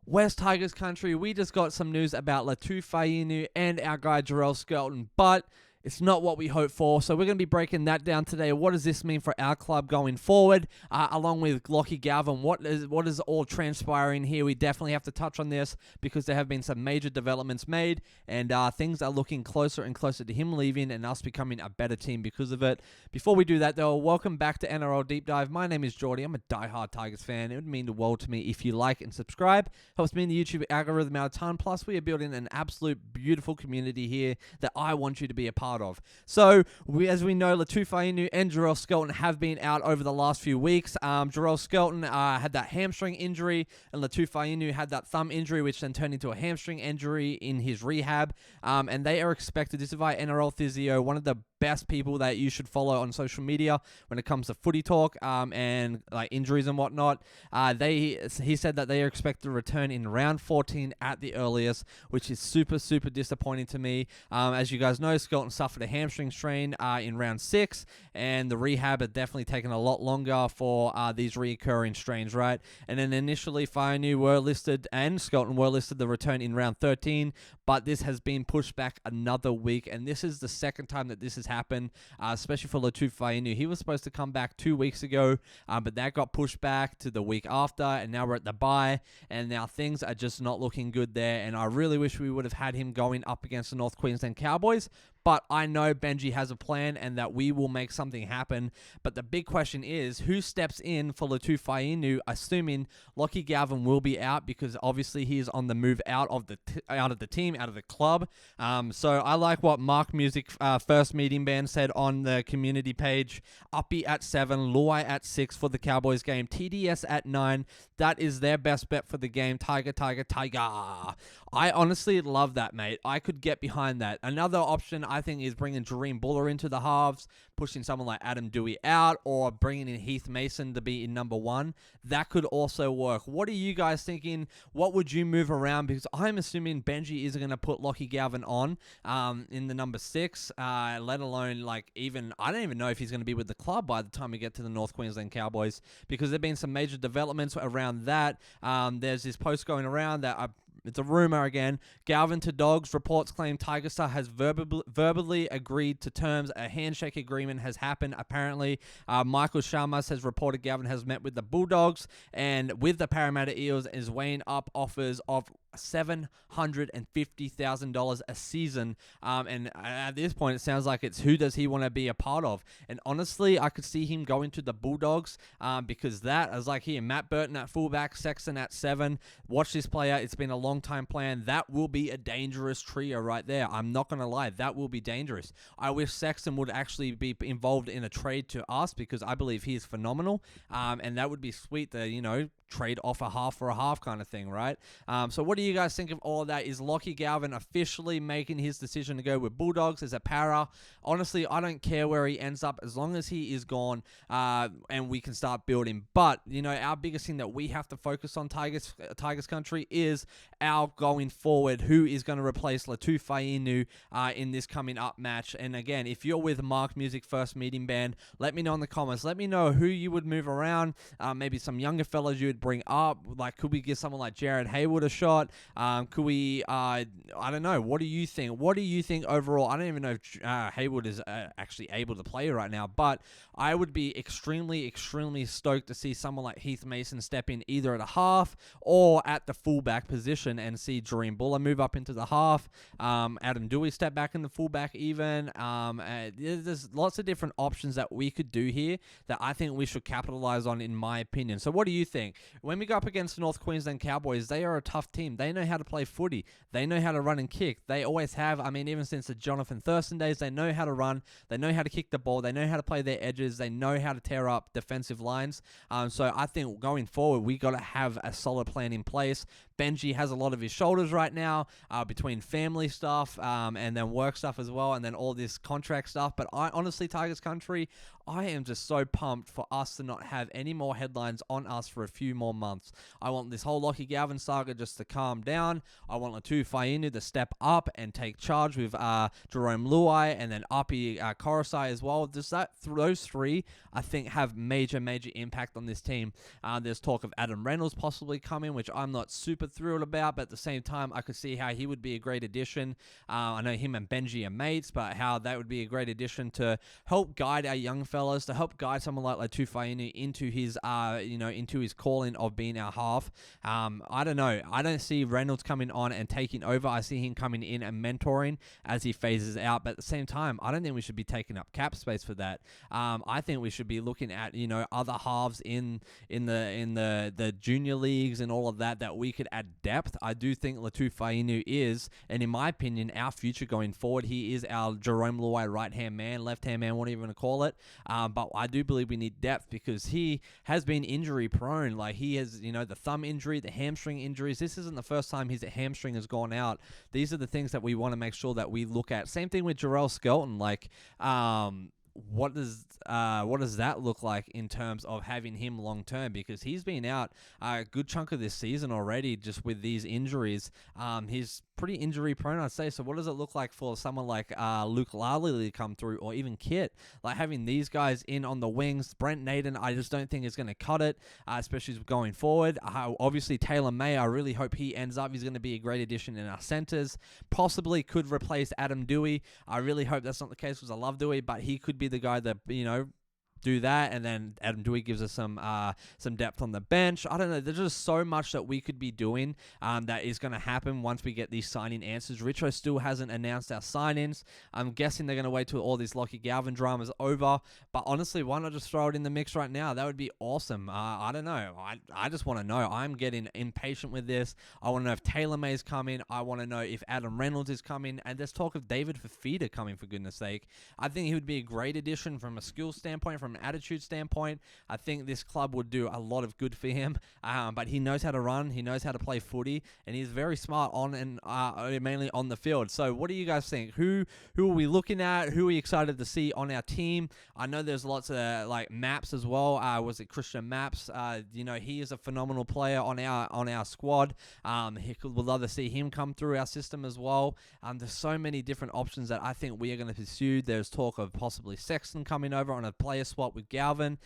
West Tigers country, we just got some news about FAINU and our guy Jarrell Skelton, but it's not what we hoped for, so we're going to be breaking that down today. What does this mean for our club going forward, along with Lachlan Galvin? What is all transpiring here? We definitely have to touch on this because there have been some major developments made, and things are looking closer and closer to him leaving and us becoming a better team because of it. Before we do that, though, welcome back to NRL Deep Dive. My name is Geordie. I'm a diehard Tigers fan. It would mean the world to me if you like and subscribe. Helps me in the YouTube algorithm out a ton. Plus, we are building an absolute beautiful community here that I want you to be a part of. So, as we know, FAINU and Jarrell Skelton have been out over the last few weeks. Jarrell Skelton had that hamstring injury, and FAINU had that thumb injury, which then turned into a hamstring injury in his rehab. And they are expected, this is via NRL Physio, one of the best people that you should follow on social media when it comes to footy talk and like injuries and whatnot. He said that they are expected to return in round 14 at the earliest, which is super disappointing to me. As you guys know, Skelton suffered a hamstring strain in round 6, and the rehab had definitely taken a lot longer for these reoccurring strains, right? And then initially FAINU were listed and Skelton were listed to return in round 13, but this has been pushed back another week, and this is the second time that this has happened, especially for FAINU. He was supposed to come back 2 weeks ago, but that got pushed back to the week after, and now we're at the bye, and now things are just not looking good there, and I really wish we would have had him going up against the North Queensland Cowboys. But I know Benji has a plan and that we will make something happen. But the big question is, who steps in for FAINU, assuming Lachlan Galvin will be out, because obviously he is on the move out of the team, out of the club. So I like what Mark Music first meeting band said on the community page. Api at 7, Luai at 6 for the Cowboys game. TDS at 9. That is their best bet for the game. Tiger. I honestly love that, mate. I could get behind that. Another option I think is bringing Dream Buller into the halves, pushing someone like Adam Dewey out, or bringing in Heath Mason to be in number 1. That could also work. What are you guys thinking? What would you move around? Because I'm assuming Benji is going to put Lachlan Galvin on in the number 6, let alone I don't even know if he's going to be with the club by the time we get to the North Queensland Cowboys, because there have been some major developments around that. There's this post going around that it's a rumor again. Galvin to Dogs. Reports claim Tiger Star has verbally agreed to terms. A handshake agreement has happened, apparently. Michael Sharmas has reported Galvin has met with the Bulldogs and with the Parramatta Eels is weighing up offers of $750,000 a season, and at this point it sounds like it's who does he want to be a part of. And honestly, I could see him going to the Bulldogs, because that is like here, Matt Burton at fullback, Sexton at 7. Watch this player. It's been a long time plan. That will be a dangerous trio right there. I'm not gonna lie, that will be dangerous. I wish Sexton would actually be involved in a trade to us, because I believe he is phenomenal, and that would be sweet to trade off a half for a half kind of thing, right? So what do you guys think of all of that? Is Lachlan Galvin officially making his decision to go with Bulldogs as a para? Honestly, I don't care where he ends up as long as he is gone, and we can start building. But our biggest thing that we have to focus on, Tigers country, is our going forward. Who is going to replace FAINU in this coming up match? And again, if you're with Mark Music first meeting band, let me know in the comments. Let me know who you would move around. Maybe some younger fellas you would bring up. Could we give someone like Jared Hayward a shot? Could we, I don't know. What do you think? What do you think overall? I don't even know if Hayward is actually able to play right now, but I would be extremely stoked to see someone like Heath Mason step in either at a half or at the fullback position and see Dream Buller move up into the half. Adam Dewey step back in the fullback even. There's lots of different options that we could do here that I think we should capitalize on, in my opinion. So what do you think? When we go up against the North Queensland Cowboys, they are a tough team. They know how to play footy. They know how to run and kick. They always have. I mean, even since the Jonathan Thurston days, they know how to run. They know how to kick the ball. They know how to play their edges. They know how to tear up defensive lines. So I think going forward, we got to have a solid plan in place. Benji has a lot of his shoulders right now between family stuff and then work stuff as well, and then all this contract stuff. But I honestly, Tigers country, I am just so pumped for us to not have any more headlines on us for a few more months. I want this whole Lachlan Galvin saga just to come calm down. I want Latu FAINU to step up and take charge with Jerome Luai and then Api Koroisau as well. Those three, I think, have major impact on this team. There's talk of Adam Reynolds possibly coming, which I'm not super thrilled about, but at the same time, I could see how he would be a great addition. I know him and Benji are mates, but how that would be a great addition to help guide our young fellas, to help guide someone like Latu FAINU into his, into his calling of being our half. I don't know. I don't see Reynolds coming on and taking over. I see him coming in and mentoring as he phases out. But at the same time, I don't think we should be taking up cap space for that. I think we should be looking at other halves in the junior leagues and all of that we could add depth. I do think Latu FAINU is, and in my opinion, our future going forward. He is our Jerome Luai right-hand man, left-hand man, whatever you want to call it. But I do believe we need depth because he has been injury prone. Like he has, the thumb injury, the hamstring injuries. This isn't the first time his hamstring has gone out. These are the things that we want to make sure that we look at. Same thing with Jarrell Skelton. Like, what does that look like in terms of having him long term? Because he's been out a good chunk of this season already, just with these injuries. He's pretty injury prone, I'd say. So what does it look like for someone like Luke Lally to come through, or even Kit? Like having these guys in on the wings, Brent Naden, I just don't think is going to cut it, especially going forward. Obviously, Taylor May, I really hope he ends up. He's going to be a great addition in our centers. Possibly could replace Adam Dewey. I really hope that's not the case because I love Dewey, but he could be the guy that, do that, and then Adam Dewey gives us some depth on the bench. I don't know. There's just so much that we could be doing that is going to happen once we get these signing answers. Richo still hasn't announced our signings. I'm guessing they're going to wait till all this Lachlan Galvin drama is over. But honestly, why not just throw it in the mix right now? That would be awesome. I don't know. I just want to know. I'm getting impatient with this. I want to know if Taylor May is coming. I want to know if Adam Reynolds is coming. And there's talk of David Fafita coming, for goodness sake. I think he would be a great addition from a skill standpoint, from an attitude standpoint. I think this club would do a lot of good for him, but he knows how to run, he knows how to play footy, and he's very smart on and mainly on the field. So what do you guys think? Who are we looking at? Who are we excited to see on our team? I know there's lots of Maps as well. Was it Christian Maps? He is a phenomenal player on our squad. We'd love to see him come through our system as well. There's so many different options that I think we are going to pursue. There's talk of possibly Sexton coming over on a player swap with Galvin,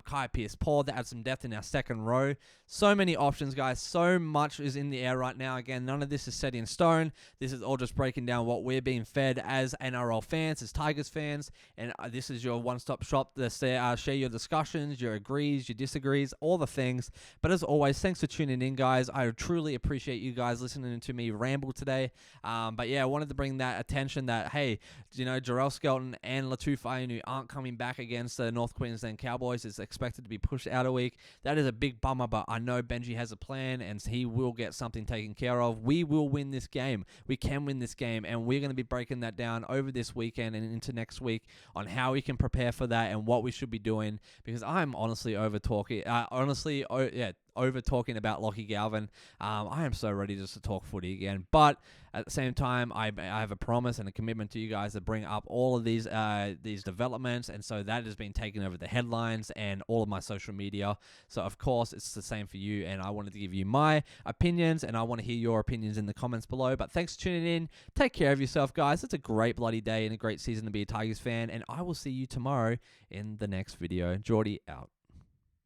Kai Pearce-Paul to add some depth in our second row. So many options, guys. So much is in the air right now. Again, none of this is set in stone. This is all just breaking down what we're being fed as NRL fans, as Tigers fans, and this is your one-stop shop to share your discussions, your agrees, your disagrees, all the things. But as always, thanks for tuning in, guys. I truly appreciate you guys listening to me ramble today. But yeah, I wanted to bring that attention that, hey, Jarrell Skelton and Latu FAINU aren't coming back against the North Queensland Cowboys. It's expected to be pushed out a week. That is a big bummer, but I know Benji has a plan and he will get something taken care of. We will win this game. We can win this game, and we're going to be breaking that down over this weekend and into next week on how we can prepare for that and what we should be doing, because I'm honestly over talking about Lachlan Galvin. I am so ready just to talk footy again. But at the same time, I have a promise and a commitment to you guys to bring up all of these developments. And so that has been taking over the headlines and all of my social media. So, of course, it's the same for you. And I wanted to give you my opinions, and I want to hear your opinions in the comments below. But thanks for tuning in. Take care of yourself, guys. It's a great bloody day and a great season to be a Tigers fan. And I will see you tomorrow in the next video. Geordie out.